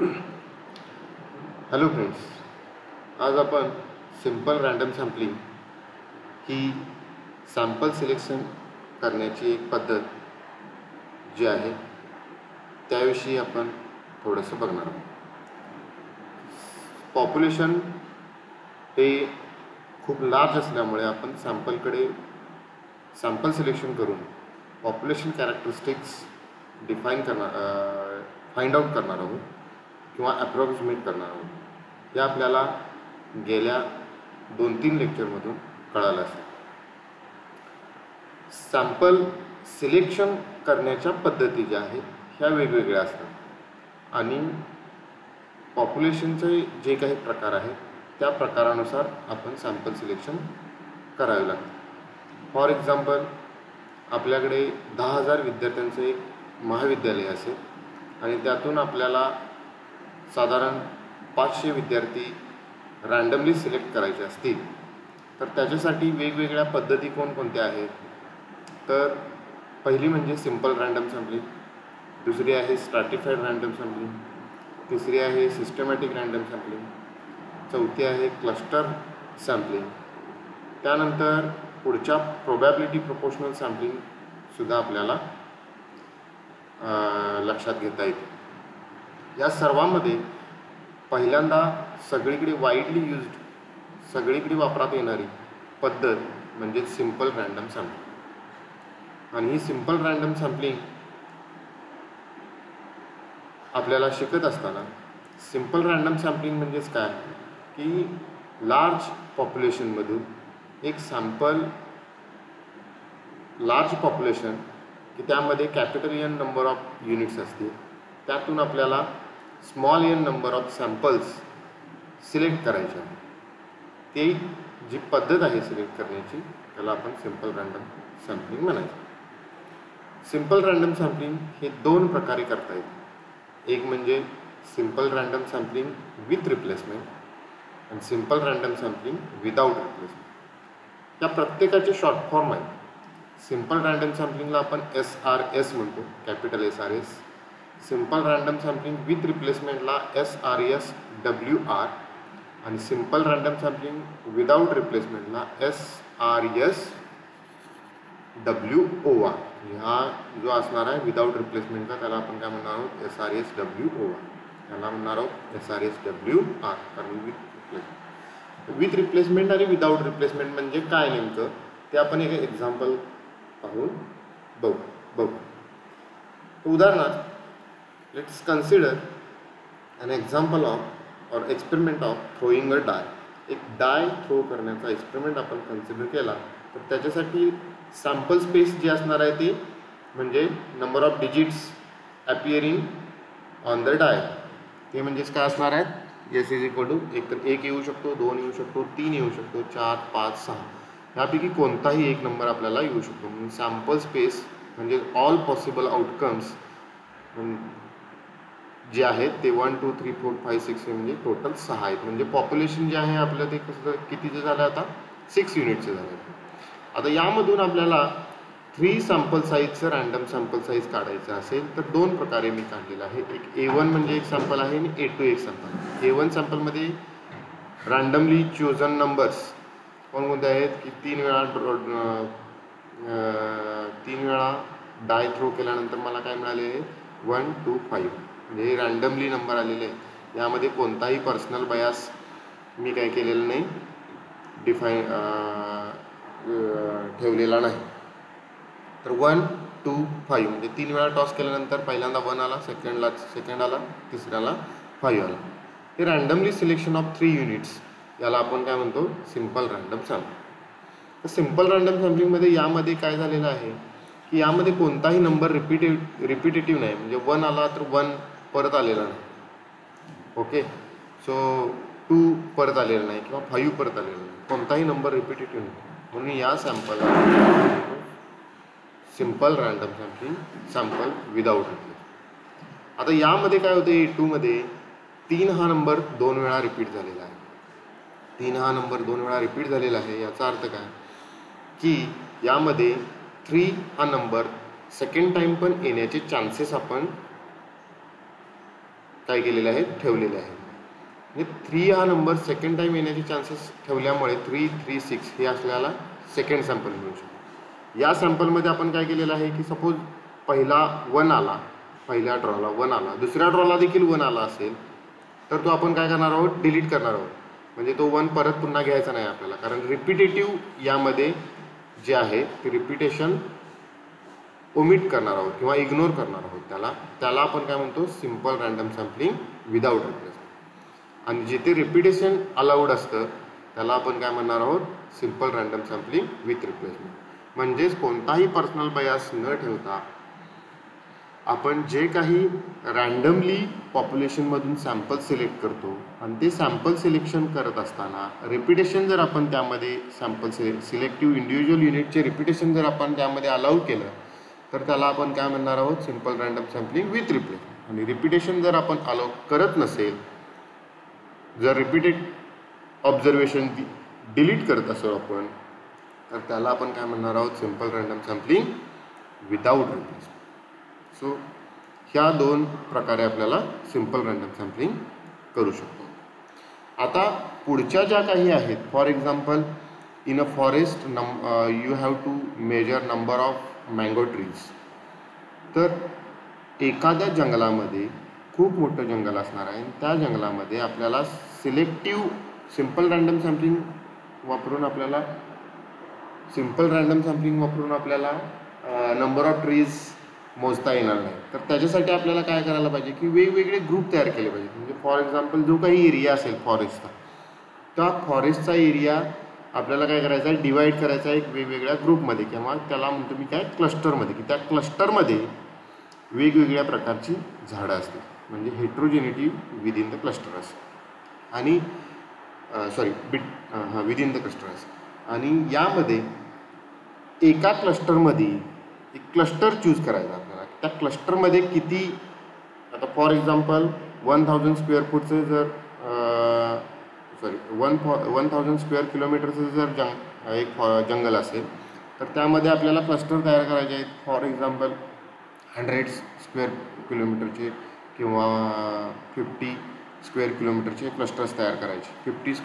Hello friends, आज आपण simple random sampling ही sample selection करण्याची एक पद्धत जी आहे त्याविषयी आपण थोडंसं बघणार आहोत. पॉप्युलेशन हे खूप लार्ज असल्यामुळे आपण सॅम्पल सिलेक्शन करून पॉप्युलेशन कॅरेक्टरिस्टिक्स फाइंड आउट करणार आहोत किंवा अप्रॉक्सिमेट करणार आहोत. हे आपल्याला गेल्या 2-3 लेक्चरमधून कळालं असेल. सॅम्पल सिलेक्शन करण्याच्या पद्धती ज्या आहेत ह्या वेगवेगळ्या असतात आणि पॉप्युलेशनचे जे काही प्रकार आहेत त्या प्रकारानुसार आपण सॅम्पल सिलेक्शन करावे लागते. फॉर एक्झाम्पल, आपल्याकडे 10,000 विद्यार्थ्यांचं एक महाविद्यालय असेल आणि त्यातून आपल्याला साधारण 500 विद्यार्थी रँडमली सिलेक्ट करायचे असतील तर त्याच्यासाठी वेगवेगळ्या पद्धती कोणकोणत्या आहेत. तर पहिली म्हणजे सिंपल रँडम सॅम्पलिंग, दुसरी आहे स्ट्रॅटिफाईड रँडम सॅम्पलिंग, तिसरी आहे सिस्टमॅटिक रँडम सॅम्पलिंग, चौथी आहे क्लस्टर सॅम्पलिंग. त्यानंतर पुढच्या प्रोबॅबिलिटी प्रोपोर्शनल सॅम्पलिंगसुद्धा आपल्याला लक्षात घेता येते. या सर्वांमध्ये पहिल्यांदा सगळीकडे सगळीकडे वापरात येणारी पद्धत म्हणजे सिंपल रँडम सॅम्पलिंग. आणि ही सिंपल रँडम सॅम्पलिंग आपल्याला शिकत असताना सिंपल रँडम सॅम्पलिंग म्हणजेच काय की लार्ज पॉप्युलेशनमधून एक लार्ज पॉप्युलेशन की त्यामध्ये capital N number of units असतील, त्यातून आपल्याला small N number of samples select करायचे आहे. ती जी पद्धत आहे सिलेक्ट करण्याची त्याला आपण सिंपल रँडम सॅम्पलिंग म्हणायचं. सिंपल रँडम सॅम्पलिंग हे 2 प्रकारे करता येते. एक म्हणजे simple random sampling with replacement आणि simple random sampling without replacement. या प्रत्येकाचे शॉर्ट फॉर्म आहेत. सिंपल रँडम सॅम्पलिंगला आपण SRS म्हणतो, capital SRS. Simple random sampling with रिप्लेसमेंटला SRSWR आणि सिंपल रँडम सॅम्पलिंग विदाउट रिप्लेसमेंटला SRSWOR. हा जो असणार आहे विदाउट रिप्लेसमेंटचा त्याला आपण काय म्हणणार आहोत, SRSWOR. त्याला म्हणणार आहोत SRSWR. कारण विथ रिप्लेसमेंट आणि विदाउट रिप्लेसमेंट म्हणजे काय नेमकं ते आपण एक एक्झाम्पल पाहून बघू. उदाहरणार्थ, let's consider an example of or experiment of throwing a die. एक डाय थ्रो करण्याचा एक्सपेरिमेंट आपण कन्सिडर केला तर त्याच्यासाठी सॅम्पल स्पेस जी असणार आहे ती म्हणजे number of digits appearing on the die. ते म्हणजेच काय असणार आहे, एस इज इक्वल टू एक तर 1 येऊ शकतो, 2 येऊ शकतो, 3 येऊ शकतो, 4, 5, 6 यापैकी कोणताही एक नंबर आपल्याला येऊ शकतो. म्हणून सॅम्पल स्पेस म्हणजे ऑल पॉसिबल आउटकम्स जे आहेत ते 1, 2, 3, 4, 5, 6 म्हणजे टोटल 6 आहेत. म्हणजे पॉप्युलेशन जे आहे आपलं ते कसं कितीचं झालं आता 6 युनिटचं झालं. आता यामधून आपल्याला 3 सॅम्पल साईजचं रँडम सॅम्पल साईज काढायचं असेल तर 2 प्रकारे मी काढलेलं आहे. एक A1 म्हणजे एक सॅम्पल आहे आणि A2 एक सॅम्पल. A1 सॅम्पलमध्ये रँडमली चोजन नंबर्स कोणकोणते आहेत की 3 वेळा डाय थ्रो केल्यानंतर मला काय मिळाले 1, 2, 5 म्हणजे रँडमली नंबर आलेले आहेत. यामध्ये कोणताही पर्सनल बायास मी काय केलेलं नाही, ठेवलेला नाही. तर 1, 2, 5 म्हणजे 3 वेळा टॉस केल्यानंतर पहिल्यांदा 1 आला, सेकंड आला, तिसऱ्याला 5 आला. हे रँडमली सिलेक्शन ऑफ 3 युनिट्स याला आपण काय म्हणतो, सिंपल रँडम सॅम्पलिंग. तर सिंपल रँडम सॅम्पलिंगमध्ये यामध्ये काय झालेलं आहे की यामध्ये कोणताही नंबर रिपिटेटिव्ह नाही. म्हणजे 1 आला तर 1 परत आलेला नाही. ओके, सो 2 परत आलेला नाही किंवा 5 परत आलेला नाही. कोणताही नंबर रिपिटेटिव्ह नाही. म्हणून या सॅम्पलला simple random sample without replacement. आता यामध्ये काय होते, A2 मध्ये 3 हा नंबर 2 वेळा रिपीट झालेला आहे. 3 हा नंबर 2 वेळा रिपीट झालेला आहे. याचा अर्थ काय की यामध्ये 3 हा नंबर सेकंड टाइम पण येण्याचे चान्सेस आपण काय केलेले आहेत, ठेवलेले आहेत. म्हणजे 3 हा नंबर सेकंड टाईम येण्याचे चान्सेस ठेवल्यामुळे 3, 3, 6 हे आपल्याला सेकंड सॅम्पल मिळू शकतो. या सॅम्पलमध्ये आपण काय केलेलं आहे की सपोज पहिला 1 आला, पहिल्या ड्रॉला 1 आला, दुसऱ्या ड्रॉला देखील 1 आला असेल तर तो आपण काय करणार आहोत, डिलीट करणार आहोत. म्हणजे तो 1 परत पुन्हा घ्यायचा नाही आपल्याला, कारण रिपिटेटिव्ह यामध्ये जे आहे ते रिपिटेशन ओमिट करणार आहोत किंवा इग्नोर करणार आहोत. त्याला आपण काय म्हणतो, simple random sampling without replacement. आणि जिथे रिपिटेशन अलाउड असतं त्याला आपण काय म्हणणार आहोत, simple random sampling with replacement. म्हणजेच कोणताही पर्सनल बायस न ठेवता आपण जे काही रँडमली पॉप्युलेशनमधून सॅम्पल सिलेक्ट करतो आणि ते सॅम्पल सिलेक्शन करत असताना रिपिटेशन जर आपण त्यामध्ये सॅम्पल सिलेक्टिव्ह इंडिव्हिज्युअल युनिटचे रिपिटेशन जर आपण त्यामध्ये अलाउ केलं तर त्याला आपण काय म्हणणार आहोत, simple random sampling with replacement. आणि रिपिटेशन जर आपण अलाउ करत नसेल, जर रिपीटेड ऑब्झर्वेशन डिलीट करत असो आपण, तर त्याला आपण काय म्हणणार आहोत, simple random sampling without replacement. So ह्या 2 प्रकारे आपल्याला सिम्पल रँडम सॅम्पलिंग करू शकतो. आता पुढच्या ज्या काही आहेत, for example in a forest you have to measure number of mango trees. तर एखाद्या जंगलामध्ये खूप मोठं जंगल असणार आहे आणि त्या जंगलामध्ये आपल्याला सिलेक्टिव्ह सिम्पल रँडम सॅम्पलिंग वापरून आपल्याला नंबर ऑफ ट्रीज मोजता येणार नाही. तर त्याच्यासाठी आपल्याला काय करायला पाहिजे की वेगवेगळे ग्रुप तयार केले पाहिजेत. म्हणजे फॉर एक्झाम्पल जो काही एरिया असेल फॉरेस्टचा, त्या फॉरेस्टचा एरिया आपल्याला काय करायचा आहे, डिवाईड करायचा आहे एक वेगवेगळ्या ग्रुपमध्ये, किंवा त्याला म्हणतो मी काय, क्लस्टरमध्ये, की त्या क्लस्टरमध्ये वेगवेगळ्या प्रकारची झाडं असतील. म्हणजे हेट्रोजेनिटी विदिन द क्लस्टर असते आणि विदिन द क्लस्टर असते. आणि यामध्ये एका क्लस्टरमध्ये एक क्लस्टर चूज करायचा आपल्याला. त्या क्लस्टरमध्ये किती, आता फॉर एक्झाम्पल 1000 स्क्वेअर फूटचं जर 1000 स्क्वेअर किलोमीटरचं जर एक जंगल असेल तर त्यामध्ये आपल्याला क्लस्टर तयार करायचे आहेत. फॉर एक्झाम्पल 100 स्क्वेअर किलोमीटरचे किंवा 50 स्क्वेअर किलोमीटरचे क्लस्टर्स तयार करायचे. 50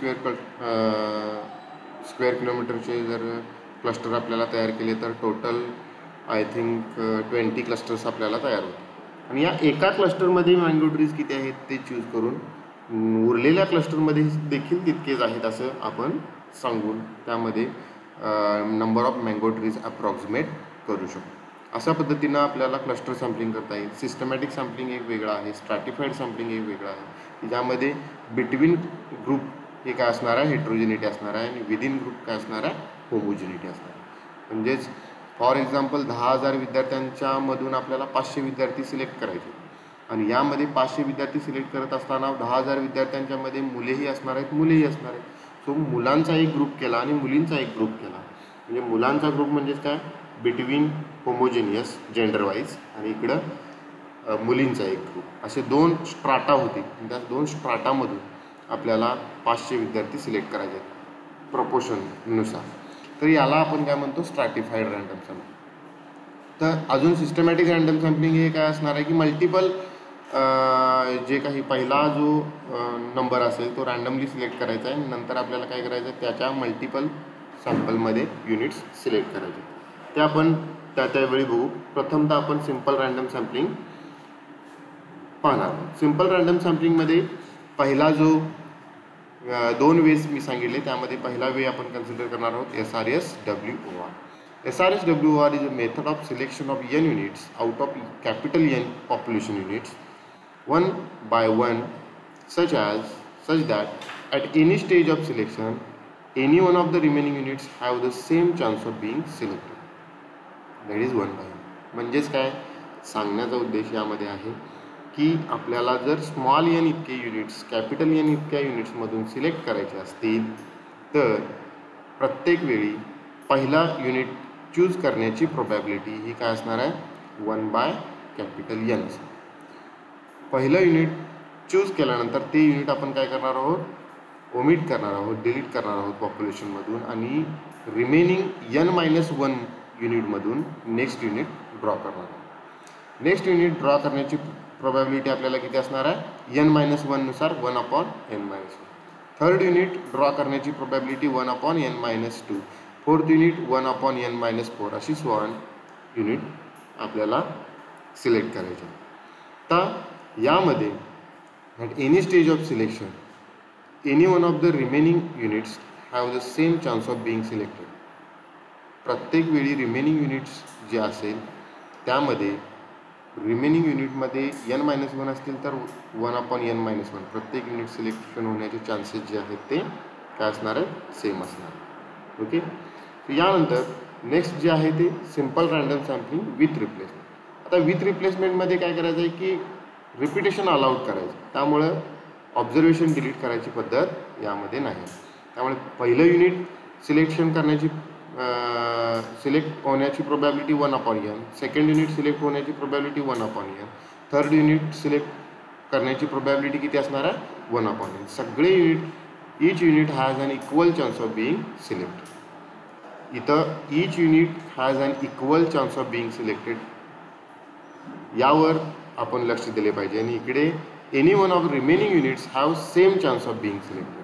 स्क्वेअर किलोमीटरचे जर क्लस्टर आपल्याला तयार केले तर टोटल आय थिंक 20 क्लस्टर्स आपल्याला तयार होतात. आणि या एका क्लस्टरमध्ये मँगो ट्रीज किती आहेत ते चूज करून उरलेल्या क्लस्टरमध्ये देखील तितकेच आहेत असं आपण सांगून त्यामध्ये number of mango trees approximate करू शकतो. अशा पद्धतीनं आपल्याला क्लस्टर सॅम्पलिंग करता येईल. सिस्टमॅटिक सॅम्पलिंग एक वेगळं आहे, स्ट्रॅटिफाईड सॅम्पलिंग एक वेगळं आहे, की ज्यामध्ये बिटवीन ग्रुप हे काय असणार आहे, हेट्रोजिनिटी असणार आहे, आणि विदिन ग्रुप काय असणार आहे, होमोजिनिटी असणार आहे. म्हणजेच फॉर एक्झाम्पल 10,000 विद्यार्थ्यांच्या मधून आपल्याला 500 विद्यार्थी सिलेक्ट करायचे आणि यामध्ये 500 विद्यार्थी सिलेक्ट करत असताना 10,000 विद्यार्थ्यांच्यामध्ये मुलेही असणार आहेत, मुलेही असणार आहेत. सो मुलांचा एक ग्रुप केला आणि मुलींचा एक ग्रुप केला. म्हणजे मुलांचा ग्रुप म्हणजेच काय, बिटवीन होमोजेनियस जेंडर वाईज, आणि इकडं मुलींचा एक ग्रुप. असे 2 स्ट्राटा होते. त्या 2 स्ट्राटामधून आपल्याला 500 विद्यार्थी सिलेक्ट करायचे प्रपोर्शननुसार. तर याला आपण काय म्हणतो, स्ट्रॅटिफाईड रँडम सॅम्पलिंग. तर अजून सिस्टमॅटिक रँडम सॅम्पलिंग हे काय असणार आहे की मल्टिपल जे काही पहिला जो नंबर असेल तो रँडमली सिलेक्ट करायचा आहे. नंतर आपल्याला काय करायचं आहे, त्याच्या मल्टिपल सॅम्पलमध्ये युनिट्स सिलेक्ट करायचे. ते आपण त्यावेळी बघू. प्रथमतः आपण सिम्पल रँडम सॅम्पलिंग पाहणार. सिम्पल रँडम सॅम्पलिंगमध्ये पहिला जो 2 वेज मी सांगितले त्यामध्ये पहिला वे आपण कन्सिडर करणार आहोत SRSWOR. SRSWOR is a method of selection of n units out of capital N population units one by one such that at any stage of selection any one of the remaining units have the same chance of being selected. That is 1 by 1. म्हणजेच काय सांगण्याचा उद्देश यामध्ये आहे की आपल्याला जर small n इतके युनिट्स कॅपिटल N इतक्या युनिट्समधून सिलेक्ट करायचे असतील तर प्रत्येक वेळी पहिला युनिट चूज करण्याची प्रोबॅबिलिटी ही काय असणार आहे, 1 by capital N. पहिलं युनिट चूज केल्यानंतर ते युनिट आपण काय करणार आहोत, ओमिट करणार आहोत, डिलीट करणार आहोत पॉप्युलेशनमधून, आणि रिमेनिंग N-1 युनिटमधून नेक्स्ट युनिट ड्रॉ करणार आहोत. नेक्स्ट युनिट ड्रॉ करण्याची प्रोबॅबिलिटी आपल्याला किती असणार आहे n-1 नुसार 1/n-1. थर्ड युनिट ड्रॉ करण्याची probability 1/n-2. Fourth unit 1/n-4 अशी 1 युनिट आपल्याला सिलेक्ट करायचे. तर यामध्ये at any stage of selection any one of the remaining units have the same chance of being selected. प्रत्येक वेळी रिमेनिंग युनिट्स जे असेल त्यामध्ये रिमेनिंग युनिटमध्ये n-1 असतील तर 1/n-1 प्रत्येक युनिट सिलेक्शन होण्याचे चान्सेस जे आहेत ते काय असणार आहेत सेम असणार. ओके. यानंतर नेक्स्ट जे आहे ते simple random sampling with replacement. आता विथ रिप्लेसमेंटमध्ये काय करायचं आहे की रिपिटेशन अलाउड करायचं, त्यामुळं ऑब्झर्वेशन डिलीट करायची पद्धत यामध्ये नाही. त्यामुळे पहिलं युनिट सिलेक्शन करण्याची सिलेक्ट होण्याची probability 1/n, second unit select होण्याची probability 1/n, third unit select करण्याची प्रोबॅबिलिटी किती असणार आहे 1/n. सगळे unit each unit has an equal chance of being selected. इथं each unit has an equal chance of being selected यावर आपण लक्ष दिले पाहिजे. आणि इकडे any one of remaining units have same chance of being selected.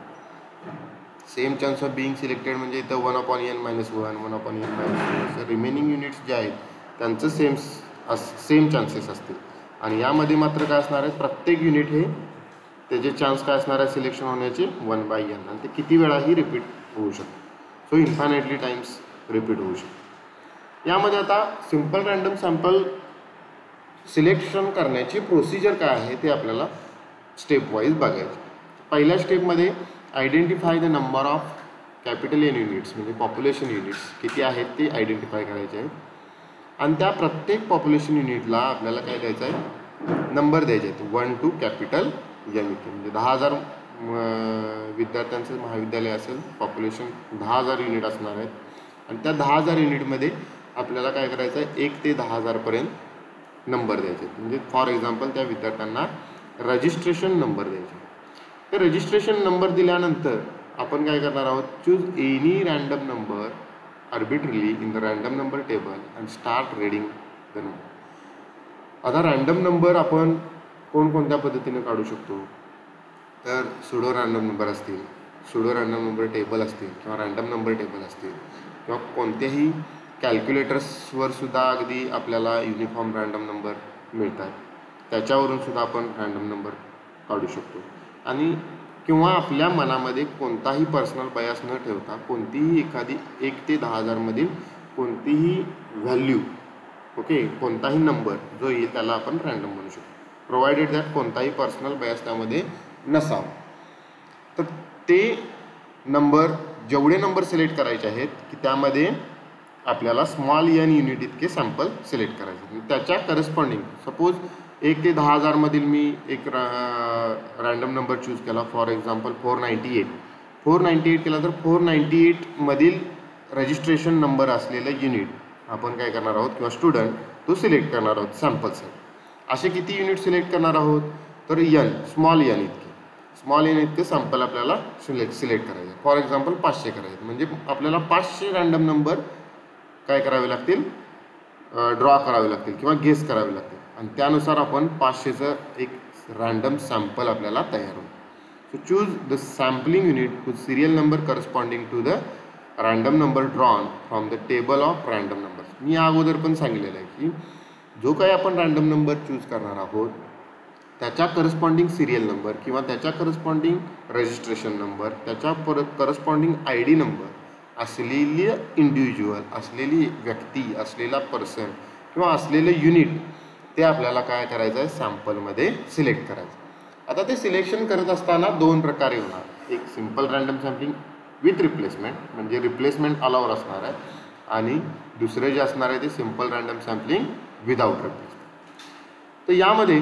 Same chance of being selected म्हणजे इथं 1/n-1 1/n-2 रिमेनिंग युनिट्स जे आहेत त्यांचं सेम चान्सेस असतील. आणि यामध्ये मात्र काय असणार आहे प्रत्येक युनिट हे त्याचे चान्स काय असणार आहे सिलेक्शन होण्याचे 1/n आणि ते किती वेळाही रिपीट होऊ शकते. सो इन्फायनाइटली टाइम्स रिपीट होऊ शकते. यामध्ये आता सिम्पल रँडम सॅम्पल सिलेक्शन करण्याची प्रोसिजर काय आहे ते आपल्याला स्टेप वाईज बघायचं. पहिल्या स्टेपमध्ये identify the number of capital N units म्हणजे पॉप्युलेशन युनिट्स किती आहेत ते आयडेंटिफाय करायचे आहेत. आणि त्या प्रत्येक पॉप्युलेशन युनिटला आपल्याला काय द्यायचं आहे नंबर द्यायचे आहेत 1 to कॅपिटल N म्हणजे 10,000 विद्यार्थ्यांचं महाविद्यालय असेल, पॉप्युलेशन 10,000 युनिट असणार आहेत. आणि त्या 10,000 युनिटमध्ये आपल्याला काय करायचं आहे 1 ते 10,000 पर्यंत नंबर द्यायचे. म्हणजे फॉर एक्झाम्पल त्या विद्यार्थ्यांना रजिस्ट्रेशन नंबर द्यायचे. ते रजिस्ट्रेशन नंबर दिल्यानंतर आपण काय करणार आहोत choose any random number arbitrarily in the random number table and start reading the number. आता रँडम नंबर आपण कोणकोणत्या पद्धतीने काढू शकतो तर सुडो रँडम नंबर असतील, सुडो रँडम नंबर टेबल असतील किंवा रँडम नंबर टेबल असतील किंवा कोणत्याही कॅल्क्युलेटर्सवर सुद्धा अगदी आपल्याला युनिफॉर्म रँडम नंबर मिळतात, त्याच्यावरून सुद्धा आपण रँडम नंबर काढू शकतो. आणि किंवा आपल्या मनामध्ये कोणताही पर्सनल बायस न ठेवता कोणतीही एखादी 1 ते 10,000 मधील कोणतीही व्हॅल्यू ओके कोणताही नंबर जो येईल त्याला आपण रँडम म्हणू शकतो, प्रोव्हाइडेड दॅट कोणताही पर्सनल बायस त्यामध्ये नसावा. तर ते नंबर जेवढे नंबर सिलेक्ट करायचे आहेत की त्यामध्ये आपल्याला स्मॉल n युनिट इतके सॅम्पल सिलेक्ट करायचे. त्याच्या करस्पॉन्डिंग सपोज 1 ते 10,000 मधील मी एक रँडम नंबर चूज केला फॉर एक्झाम्पल 498 केला तर 498 मधील रजिस्ट्रेशन नंबर असलेलं युनिट आपण काय करणार आहोत किंवा स्टुडंट तो सिलेक्ट करणार आहोत सॅम्पलसाठी. असे किती युनिट सिलेक्ट करणार आहोत तर स्मॉल n इतके सॅम्पल आपल्याला सिलेक्ट करायचे. फॉर एक्झाम्पल 500 करायचे म्हणजे आपल्याला 500 रँडम नंबर काय करावे लागतील ड्रॉ करावे लागतील किंवा गेस करावे लागतील. आणि त्यानुसार आपण 500चं एक रँडम सॅम्पल आपल्याला तयार होईल. So choose the sampling unit with serial number corresponding to the random number drawn from the table of random numbers. मी अगोदर पण सांगितलेलं आहे की जो काही आपण रँडम नंबर चूज करणार आहोत त्याच्या करस्पॉन्डिंग सिरियल नंबर किंवा त्याच्या करस्पॉन्डिंग रजिस्ट्रेशन नंबर त्याच्या करस्पॉन्डिंग ID नंबर असलेली इंडिव्हिज्युअल असलेली व्यक्ती असलेला पर्सन किंवा असलेलं युनिट ते आपल्याला काय करायचं आहे सॅम्पलमध्ये सिलेक्ट करायचं. आता ते सिलेक्शन करत असताना 2 प्रकारे होणार. एक simple random sampling with replacement म्हणजे रिप्लेसमेंट अलाउड असणार आहे आणि दुसरे जे असणार आहे ते simple random sampling without replacement. तर यामध्ये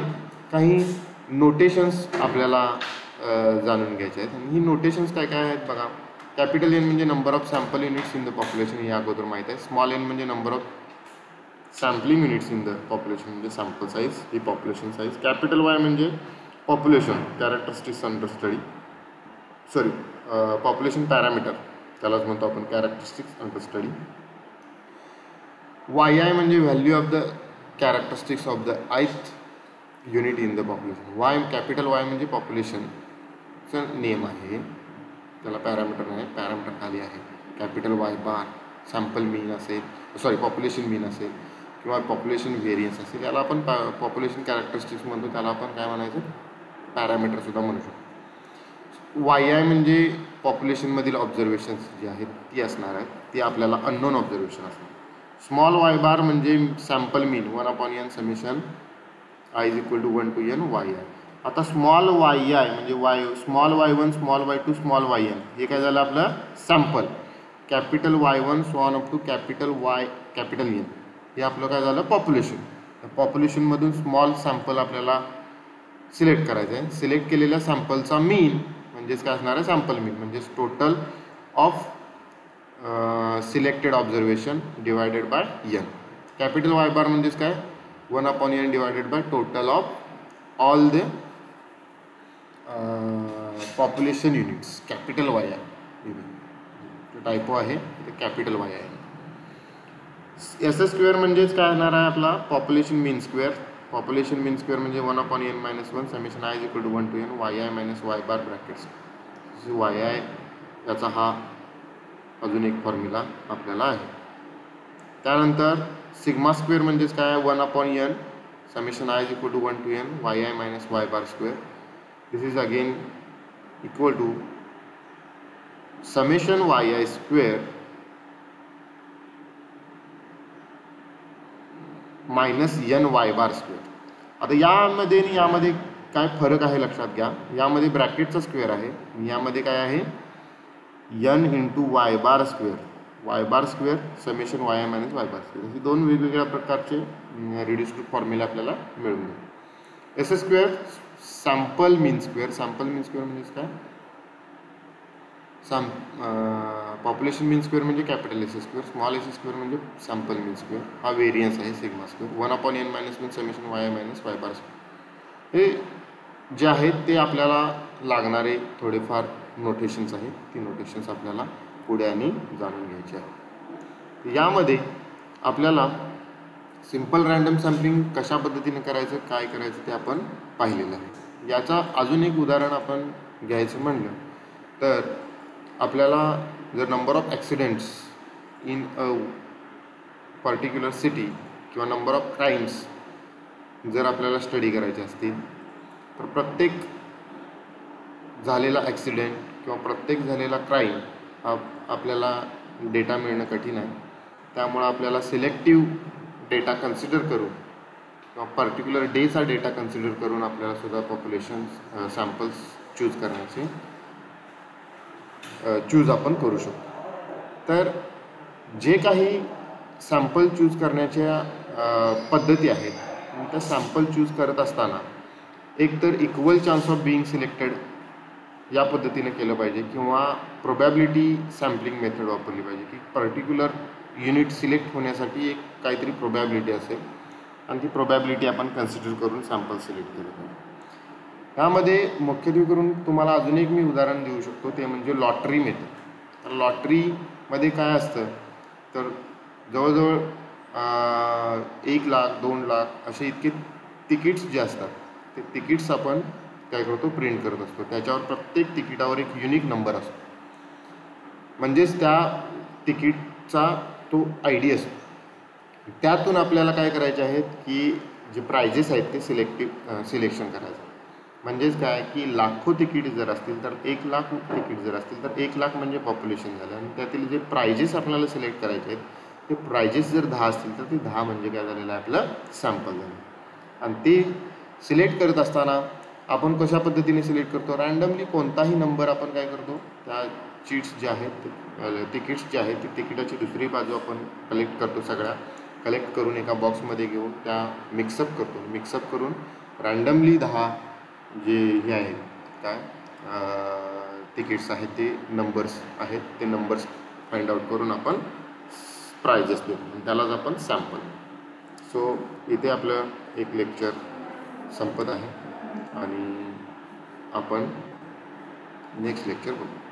काही नोटेशन्स आपल्याला जाणून घ्यायचे आहेत. आणि ही नोटेशन्स काय काय आहेत बघा. कॅपिटल N म्हणजे number of sample units in the population हे अगोदर माहीत आहे. स्मॉल n म्हणजे number of sampling units in the population म्हणजे सॅम्पल साईज ही पॉप्युलेशन साईज. कॅपिटल Y म्हणजे population characteristics under study population parameter त्यालाच म्हणतो आपण कॅरेक्टरिस्टिक्स अंडर स्टडी. YI म्हणजे value of the characteristics of the ith unit in the population. Y, capital Y म्हणजे पॉप्युलेशनचं name आहे, त्याला parameter नाही, parameter खाली आहे. कॅपिटल वाय बार सॅम्पल मीन असेल, सॉरी पॉप्युलेशन मीन असेल किंवा पॉप्युलेशन व्हेरियन्स असेल, याला आपण पॉप्युलेशन कॅरेक्टरिस्टिक्स म्हणतो, त्याला आपण काय म्हणायचं, पॅरामीटरसुद्धा म्हणू शकतो. वाय आय म्हणजे पॉप्युलेशनमधील ऑब्झर्वेशन्स जी आहेत ती असणार आहेत, ती आपल्याला अननोन ऑब्झर्वेशन असणार. स्मॉल वाय बार म्हणजे sample mean 1/n summation I is equal to 1 to n Y I. आता स्मॉल वाय आय म्हणजे small y1 small y2 small yn हे काय झालं आपलं sample. Capital y1 so on up to capital Y capital N हे आपलं काय झालं पॉप्युलेशन. पॉप्युलेशनमधून स्मॉल सॅम्पल आपल्याला सिलेक्ट करायचं आहे. सिलेक्ट केलेल्या सॅम्पलचा मीन म्हणजेच काय असणार आहे सॅम्पल मीन म्हणजेच total of selected observation divided by n. Capital Y bar म्हणजेच काय 1/n divided by total of all the population units. Capital Y I typo आहे ते कॅपिटल वाय आहे. एस एस स्क्वेअर म्हणजेच काय असणार आहे आपला population mean square. Population mean square म्हणजे 1/n-1 summation I is equal to 1 to n Y I minus Y bar brackets Y I. याचा हा अजून एक फॉर्म्युला आपल्याला आहे. त्यानंतर सिग्मा स्क्वेअर म्हणजेच काय 1/n summation I is equal to 1 to n Y I minus Y bar square. This is again equal to summation Y I square minus n Y bar square. आता यामध्ये आणि यामध्ये काय फरक आहे लक्षात घ्या. यामध्ये ब्रॅकेटचा स्क्वेअर आहे, यामध्ये काय आहे n into Y bar square. Y bar square summation Y I minus Y bar square. हे दोन वेगवेगळ्या प्रकारचे रिड्यूस टू फॉर्म्युला आपल्याला मिळून जाईल. एस एस स्क्वेअर सॅम्पल मीन स्क्वेअर. सॅम्पल मीन स्क्वेअर म्हणजेच काय पॉप्युलेशन मीन स्क्वेअर म्हणजे capital S S square. Small S S square म्हणजे सॅम्पल मीन स्क्वेअर. हा व्हेरियन्स आहे sigma square 1/n-1 summation Y I minus Y bar square. हे जे आहेत ते आपल्याला लागणारे थोडेफार नोटेशन्स आहेत, ती नोटेशन्स आपल्याला पुढे आणि जाणून घ्यायची आहे. यामध्ये आपल्याला सिम्पल रँडम सॅम्पलिंग कशा पद्धतीने करायचं काय करायचं ते आपण पाहिलेलं आहे. याचा अजून एक उदाहरण आपण घ्यायचं म्हणलं तर आपल्याला जर number of accidents in a particular city किंवा नंबर ऑफ क्राईम्स जर आपल्याला स्टडी करायचे असतील तर प्रत्येक झालेला ॲक्सिडेंट किंवा प्रत्येक झालेला क्राईम हा आपल्याला डेटा मिळणं कठीण आहे. त्यामुळं आपल्याला सिलेक्टिव्ह डेटा कन्सिडर करून किंवा पर्टिक्युलर डेचा डेटा कन्सिडर करून आपल्याला सुद्धा पॉप्युलेशन सॅम्पल्स चूज आपण करू शकतो. तर जे काही सॅम्पल चूज करण्याच्या पद्धती आहेत त्या सॅम्पल चूज करत असताना एकतर equal chance of being selected या पद्धतीने केलं पाहिजे किंवा प्रोबॅबिलिटी सॅम्पलिंग मेथड वापरली पाहिजे की पर्टिक्युलर युनिट सिलेक्ट होण्यासाठी एक काहीतरी प्रोबॅबिलिटी असेल आणि ती प्रोबॅबिलिटी आपण कन्सिडर करून सॅम्पल सिलेक्ट केलं पाहिजे. यामध्ये मुख्यत्वे करून तुम्हाला अजून एक मी उदाहरण देऊ शकतो ते म्हणजे लॉटरी मेथड. तर लॉटरीमध्ये काय असतं तर जवळजवळ 1 लाख 2 लाख असे इतके तिकीट्स जे असतात ते तिकीट्स आपण काय करतो प्रिंट करत असतो. त्याच्यावर प्रत्येक तिकिटावर एक युनिक नंबर असतो म्हणजेच त्या तिकीटचा तो ID असतो. त्यातून आपल्याला काय करायचे आहेत की जे प्राइजेस आहेत ते सिलेक्शन करायचं. म्हणजेच काय की लाखो तिकीट जर असतील तर 1 लाख तिकीट जर असतील तर 1 लाख म्हणजे पॉप्युलेशन झालं आणि त्यातील जे प्राइजेस आपल्याला सिलेक्ट करायचे आहेत ते प्राइजेस जर 10 असतील तर ते 10 म्हणजे काय झालेलं आहे आपलं सॅम्पल झालं. आणि ते सिलेक्ट करत असताना आपण कशा पद्धतीने सिलेक्ट करतो रँडमली कोणताही नंबर आपण काय करतो त्या चीट्स जे आहेत तिकीट्स जे आहेत ते तिकिटाची दुसरी बाजू आपण कलेक्ट करतो. सगळ्या कलेक्ट करून एका बॉक्समध्ये घेऊन त्या मिक्सअप करतो. मिक्सअप करून रँडमली 10 जे हे आहेत काय तिकीट्स आहेत ते नंबर्स आहेत ते नंबर्स फाइंड आउट करून आपण प्राइजेस देतो त्यालाच आपण सॅम्पल. सो इथे आपलं एक लेक्चर संपत आहे आणि आपण नेक्स्ट लेक्चर बघू.